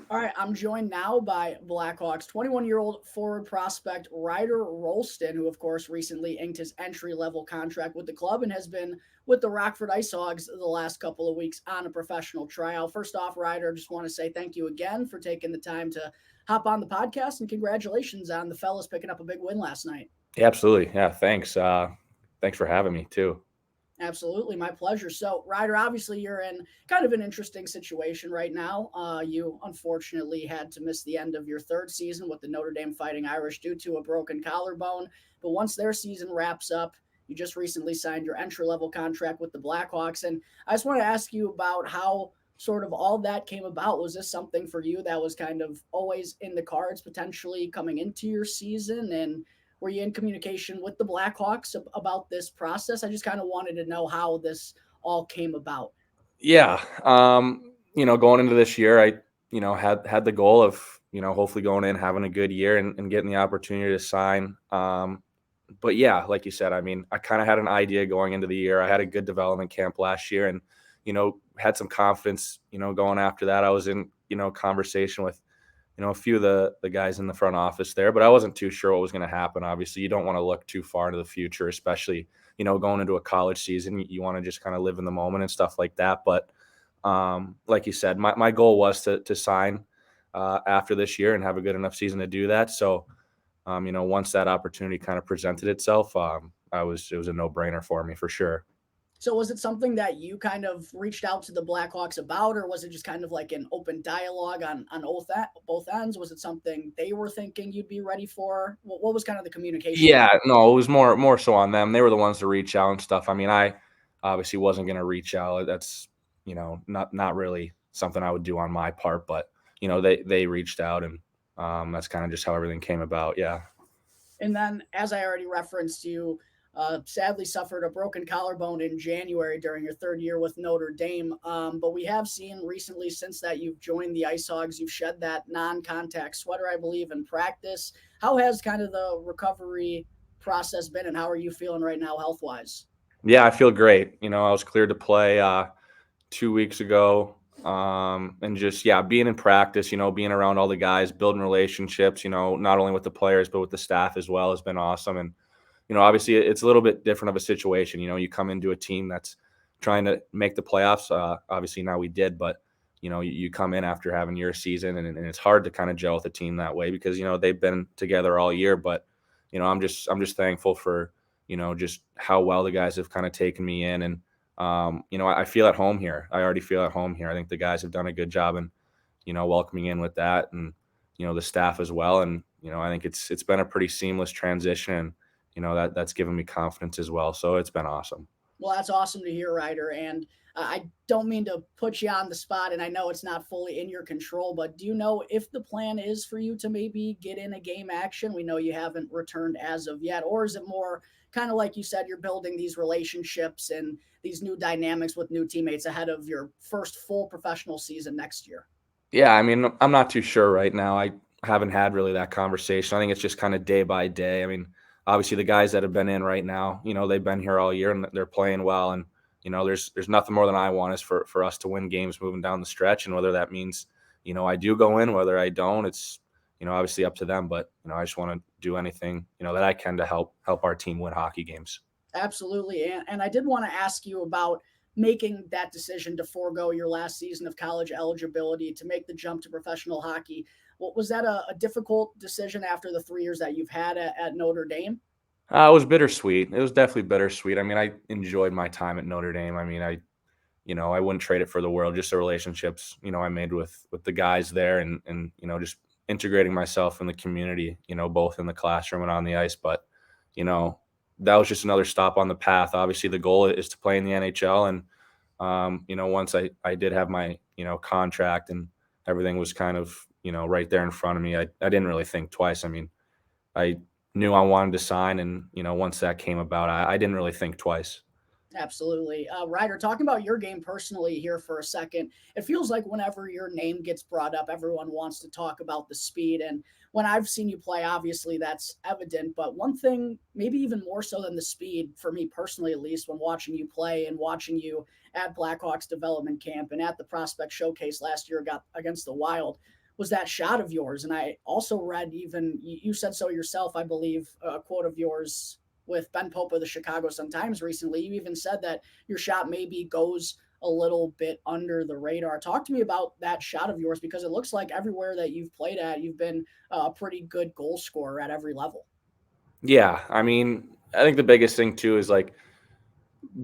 All right, I'm joined now by Blackhawks 21-year-old forward prospect Ryder Rolston, who, of course, recently inked his entry-level contract with the club and has been with the Rockford IceHogs the last couple of weeks on a professional trial. First off, Ryder, just want to say thank you again for taking the time to hop on the podcast, and congratulations on the fellas picking up a big win last night. Yeah, absolutely. Yeah, thanks. Thanks for having me too. Absolutely, my pleasure. So, Ryder, obviously, you're in kind of an interesting situation right now. You unfortunately had to miss the end of your third season with the Notre Dame Fighting Irish due to a broken collarbone. But once their season wraps up, you just recently signed your entry level contract with the Blackhawks. And I just want to ask you about how sort of all that came about. Was this something for you that was kind of always in the cards potentially coming into your season? And were you in communication with the Blackhawks about this process? I just kind of wanted to know how this all came about. Yeah. Going into this year, I had the goal of hopefully going in having a good year and getting the opportunity to sign. But yeah, like you said, I mean, I kind of had an idea going into the year. I had a good development camp last year, and had some confidence. Going after that, I was in conversation with a few of the guys in the front office there, but I wasn't too sure what was going to happen. Obviously, you don't want to look too far into the future, especially going into a college season. You want to just kind of live in the moment and stuff like that. But like you said, my goal was to sign after this year and have a good enough season to do that. So once that opportunity kind of presented itself, it was a no brainer for me for sure. So was it something that you kind of reached out to the Blackhawks about, or was it just kind of like an open dialogue on both ends? Was it something they were thinking you'd be ready for? What was kind of the communication Yeah, like? no, it was more so on them. They were the ones to reach out and stuff. I mean, I obviously wasn't going to reach out. That's not really something I would do on my part, but they reached out, and that's kind of just how everything came about. Yeah. And then, as I already referenced, you sadly suffered a broken collarbone in January during your third year with Notre Dame. But we have seen recently, since that you've joined the Ice Hogs, you've shed that non contact sweater, I believe, in practice. How has kind of the recovery process been, and how are you feeling right now, health wise? Yeah, I feel great. I was cleared to play 2 weeks ago. And just, yeah, being in practice, being around all the guys, building relationships, not only with the players, but with the staff as well has been awesome. And, obviously it's a little bit different of a situation. You come into a team that's trying to make the playoffs. Obviously now we did, but, you come in after having your season, and it's hard to kind of gel with a team that way because, they've been together all year. But, I'm just thankful for, just how well the guys have kind of taken me in. And, I feel at home here. I already feel at home here. I think the guys have done a good job in, welcoming in with that, and, the staff as well. And, I think it's been a pretty seamless transition, and, that's given me confidence as well. So it's been awesome. Well, that's awesome to hear, Ryder. And I don't mean to put you on the spot, and I know it's not fully in your control, but do you know if the plan is for you to maybe get in a game action? We know you haven't returned as of yet, or is it more kind of like you said, you're building these relationships and these new dynamics with new teammates ahead of your first full professional season next year? Yeah, I mean, I'm not too sure right now. I haven't had really that conversation. I think it's just kind of day by day. I mean, obviously the guys that have been in right now, they've been here all year and they're playing well. And there's nothing more than I want is for us to win games moving down the stretch. And whether that means I do go in, whether I don't, it's obviously up to them. But I just want to do anything that I can to help our team win hockey games. Absolutely. And I did want to ask you about making that decision to forego your last season of college eligibility to make the jump to professional hockey. What was that a difficult decision after the 3 years that you've had at Notre Dame? It was bittersweet. It was definitely bittersweet. I mean, I enjoyed my time at Notre Dame. I mean, I wouldn't trade it for the world. Just the relationships, I made with the guys there, and just integrating myself in the community, both in the classroom and on the ice. But, you know, that was just another stop on the path. Obviously, the goal is to play in the NHL. And, once I did have my, contract and everything was kind of, right there in front of me, I didn't really think twice. I mean, I knew I wanted to sign. And, once that came about, I didn't really think twice. Absolutely. Ryder, talking about your game personally here for a second, it feels like whenever your name gets brought up, everyone wants to talk about the speed. And when I've seen you play, obviously that's evident. But one thing, maybe even more so than the speed, for me personally at least, when watching you play and watching you at Blackhawks development camp and at the prospect showcase last year got against the Wild, was that shot of yours. And I also read, even you said so yourself, I believe, a quote of yours with Ben Pope of the Chicago Sun-Times recently. You even said that your shot maybe goes a little bit under the radar. Talk to me about that shot of yours, because it looks like everywhere that you've played at, you've been a pretty good goal scorer at every level. Yeah, I mean, I think the biggest thing too is like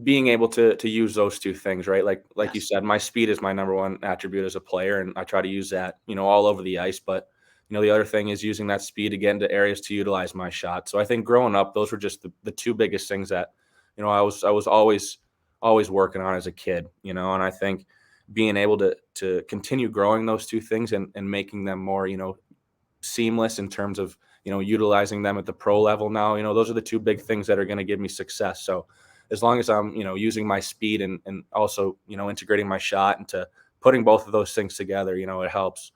being able to use those two things, right? Like you Yes. said, my speed is my number one attribute as a player, and I try to use that, all over the ice. But the other thing is using that speed to get into areas to utilize my shot. So I think growing up, those were just the two biggest things that, I was always working on as a kid, and I think being able to continue growing those two things and making them more, seamless in terms of utilizing them at the pro level now, those are the two big things that are going to give me success. So as long as I'm using my speed and also integrating my shot into putting both of those things together, it helps.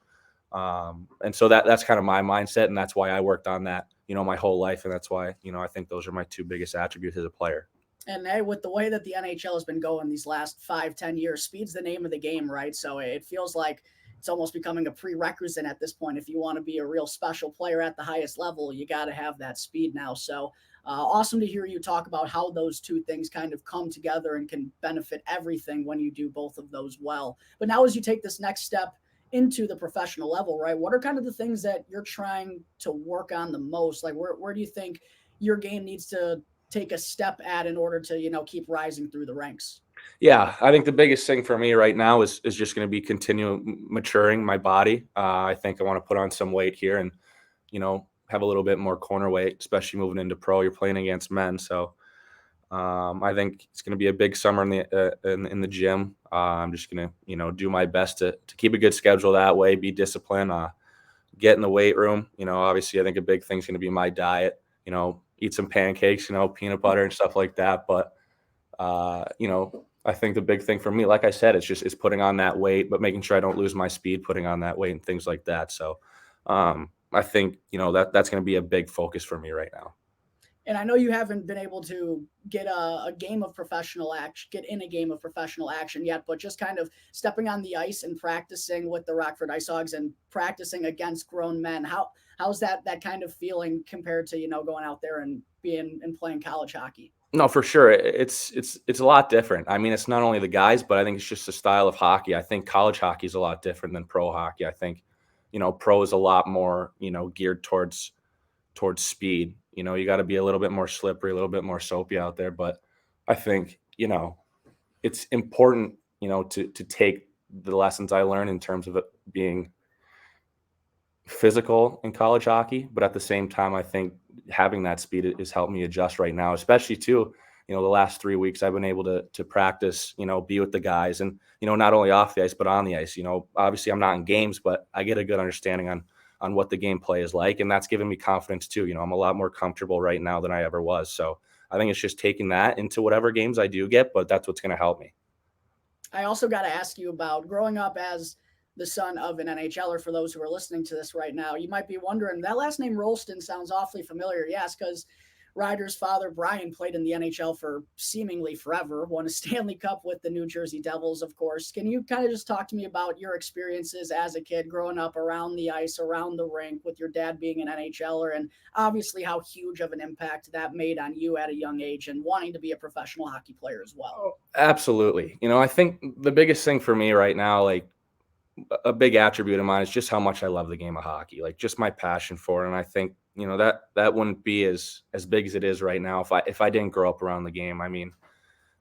And so that's kind of my mindset, and that's why I worked on that my whole life, and that's why I think those are my two biggest attributes as a player. And hey, with the way that the NHL has been going these last 5, 10 years, speed's the name of the game, right? So it feels like it's almost becoming a prerequisite at this point. If you want to be a real special player at the highest level, you got to have that speed now. So awesome to hear you talk about how those two things kind of come together and can benefit everything when you do both of those well. But now, as you take this next step into the professional level, right? What are kind of the things that you're trying to work on the most? Like, where do you think your game needs to take a step at in order to keep rising through the ranks? Yeah, I think the biggest thing for me right now is just going to be continue maturing my body. I think I want to put on some weight here and have a little bit more corner weight, especially moving into pro. You're playing against men, so I think it's going to be a big summer in the gym. I'm just going to do my best to keep a good schedule that way, be disciplined, get in the weight room. Obviously, I think a big thing's going to be my diet. Eat some pancakes, peanut butter and stuff like that. But I think the big thing for me, like I said, it's putting on that weight, but making sure I don't lose my speed, putting on that weight and things like that. So I think that's going to be a big focus for me right now. And I know you haven't been able to get a game of professional action, get in a game of professional action yet, but just kind of stepping on the ice and practicing with the Rockford IceHogs and practicing against grown men. How's that kind of feeling compared to going out there and being and playing college hockey? No, for sure. It's a lot different. I mean, it's not only the guys, but I think it's just the style of hockey. I think college hockey is a lot different than pro hockey. I think, pro is a lot more, geared towards speed. You got to be a little bit more slippery, a little bit more soapy out there. But I think, it's important, to take the lessons I learned in terms of it being physical in college hockey, but at the same time, I think having that speed has helped me adjust right now, especially too, the last 3 weeks I've been able to practice, be with the guys and, not only off the ice, but on the ice. Obviously I'm not in games, but I get a good understanding on what the gameplay is like. And that's given me confidence too. I'm a lot more comfortable right now than I ever was. So I think it's just taking that into whatever games I do get, but that's what's going to help me. I also got to ask you about growing up as the son of an NHLer. For those who are listening to this right now, you might be wondering, that last name Rolston sounds awfully familiar. Yes, because Ryder's father, Brian, played in the NHL for seemingly forever, won a Stanley Cup with the New Jersey Devils, of course. Can you kind of just talk to me about your experiences as a kid growing up around the ice, around the rink, with your dad being an NHLer, and obviously how huge of an impact that made on you at a young age and wanting to be a professional hockey player as well? Oh, absolutely. I think the biggest thing for me right now, like a big attribute of mine, is just how much I love the game of hockey, like just my passion for it. And I think, that wouldn't be as big as it is right now if I didn't grow up around the game. I mean,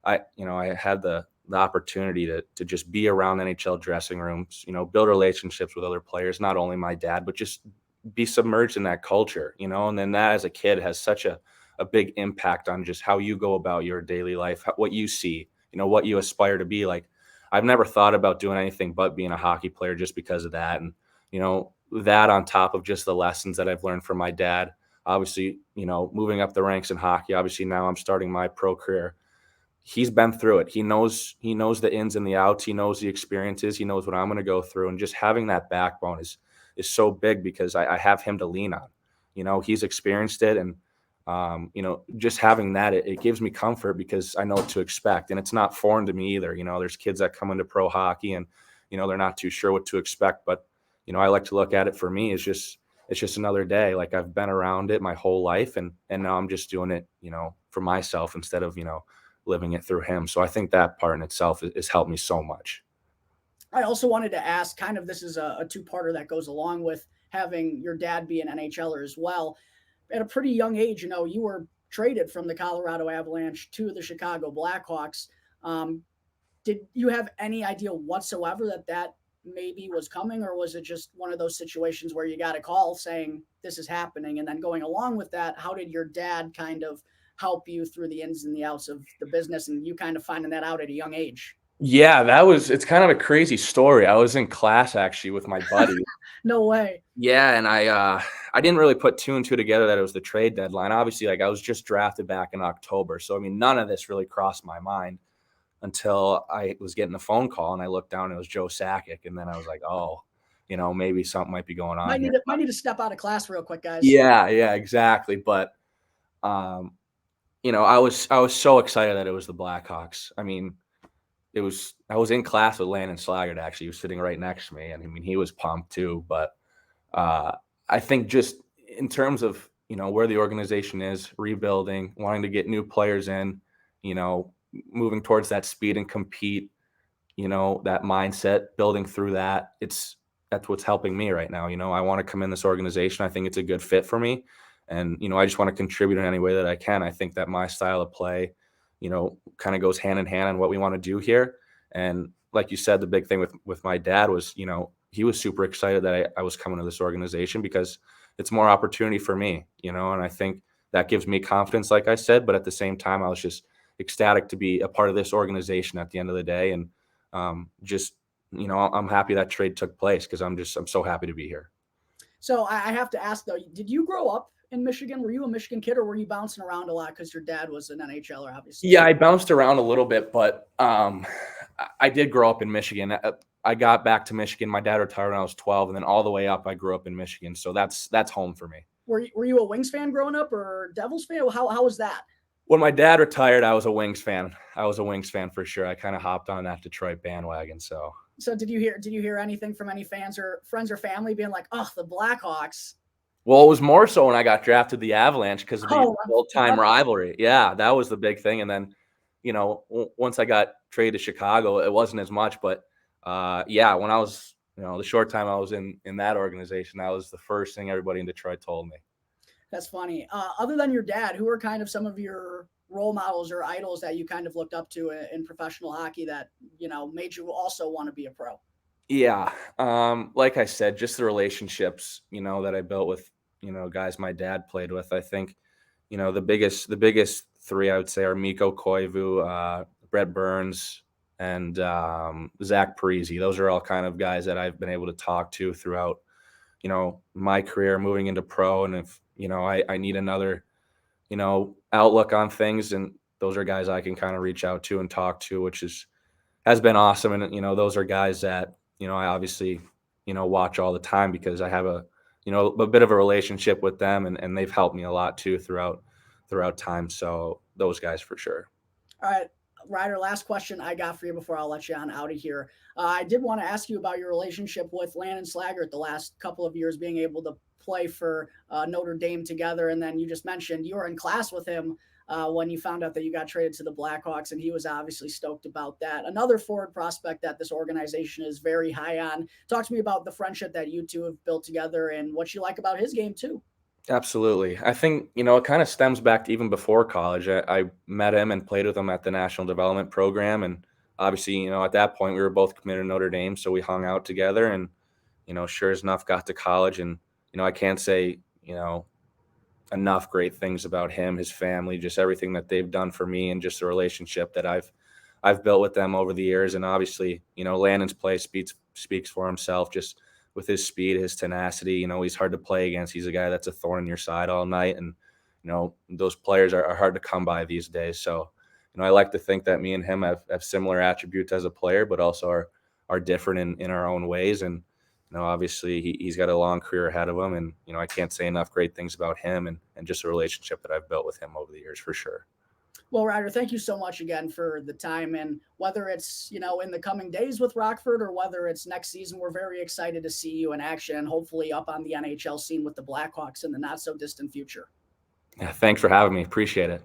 I had the opportunity to just be around NHL dressing rooms, build relationships with other players, not only my dad, but just be submerged in that culture, and then that as a kid has such a big impact on just how you go about your daily life, what you see, what you aspire to be like. I've never thought about doing anything but being a hockey player just because of that. And, that on top of just the lessons that I've learned from my dad, obviously, moving up the ranks in hockey, obviously now I'm starting my pro career. He's been through it. He knows the ins and the outs. He knows the experiences. He knows what I'm going to go through. And just having that backbone is so big because I have him to lean on. He's experienced it. And, just having that, it gives me comfort because I know what to expect. And it's not foreign to me either. There's kids that come into pro hockey and, they're not too sure what to expect. But, I like to look at it for me is it's just another day. Like I've been around it my whole life and now I'm just doing it, for myself instead of, living it through him. So I think that part in itself has helped me so much. I also wanted to ask kind of this is a two-parter that goes along with having your dad be an NHLer as well. At a pretty young age, you were traded from the Colorado Avalanche to the Chicago Blackhawks. Um, did you have any idea whatsoever that maybe was coming, or was it just one of those situations where you got a call saying this is happening? And then going along with that, how did your dad kind of help you through the ins and the outs of the business and you kind of finding that out at a young age? Yeah, it's kind of a crazy story. I was in class actually with my buddy. No way. Yeah, and I didn't really put two and two together that it was the trade deadline. Obviously, like I was just drafted back in October. So I mean, none of this really crossed my mind until I was getting a phone call and I looked down and it was Joe Sakic. And then I was like, oh, maybe something might be going on here. Might need to step out of class real quick, guys. Yeah, exactly. But um, I was so excited that it was the Blackhawks. I mean, I was in class with Landon Slaggert actually. He was sitting right next to me, and I mean he was pumped too. But uh, I think just in terms of where the organization is, rebuilding, wanting to get new players in, moving towards that speed and compete, that mindset, building through that. That's what's helping me right now. I want to come in this organization. I think it's a good fit for me. And, I just want to contribute in any way that I can. I think that my style of play, kind of goes hand in hand on what we want to do here. And like you said, the big thing with my dad was, he was super excited that I was coming to this organization because it's more opportunity for me, and I think that gives me confidence, like I said, but at the same time, I was just ecstatic to be a part of this organization at the end of the day. And just, I'm happy that trade took place because I'm so happy to be here. So I have to ask though, did you grow up in Michigan? Were you a Michigan kid, or were you bouncing around a lot because your dad was an NHLer, obviously? Yeah, I bounced around a little bit, but I did grow up in Michigan. I got back to Michigan. My dad retired when I was 12, and then all the way up, I grew up in Michigan. So that's home for me. Were you a Wings fan growing up or Devils fan? How was that? When my dad retired, I was a Wings fan. I was a Wings fan for sure. I kind of hopped on that Detroit bandwagon. So did you hear anything from any fans or friends or family being like, "Oh, the Blackhawks"? Well, it was more so when I got drafted to the Avalanche because of the Oh, old-time rivalry. Yeah, that was the big thing. And then, once I got traded to Chicago, it wasn't as much. But yeah, when I was, the short time I was in that organization, that was the first thing everybody in Detroit told me. that's funny. Other than your dad, who are kind of some of your role models or idols that you kind of looked up to in professional hockey that made you also want to be a pro? Yeah, like I said, just the relationships, that I built with, guys my dad played with. I think, the biggest three I would say are Mikko Koivu, Brett Burns, and Zach Parise. Those are all kind of guys that I've been able to talk to throughout, my career moving into pro. And if I need another, outlook on things, and those are guys I can kind of reach out to and talk to, which has been awesome. And those are guys that I obviously watch all the time because I have a bit of a relationship with them, and they've helped me a lot too throughout time. So those guys for sure. All right, Ryder, last question I got for you before I'll let you on out of here. I did want to ask you about your relationship with Landon Slaggert the last couple of years, being able to play for Notre Dame together. And then you just mentioned you were in class with him when you found out that you got traded to the Blackhawks, and he was obviously stoked about that. Another forward prospect that this organization is very high on. Talk to me about the friendship that you two have built together and what you like about his game, too. Absolutely. I think, it kind of stems back to even before college. I met him and played with him at the National Development Program. And obviously, at that point, we were both committed to Notre Dame. So we hung out together and, sure as enough, got to college. And, I can't say, enough great things about him, his family, just everything that they've done for me and just the relationship that I've built with them over the years. And obviously, Landon's play speaks for himself, just with his speed, his tenacity. He's hard to play against. He's a guy that's a thorn in your side all night. And, those players are hard to come by these days. So, I like to think that me and him have similar attributes as a player, but also are different in our own ways. And, obviously he's got a long career ahead of him, and, I can't say enough great things about him and just the relationship that I've built with him over the years for sure. Well, Ryder, thank you so much again for the time. And whether it's, in the coming days with Rockford or whether it's next season, we're very excited to see you in action and hopefully up on the NHL scene with the Blackhawks in the not so distant future. Yeah, thanks for having me. Appreciate it.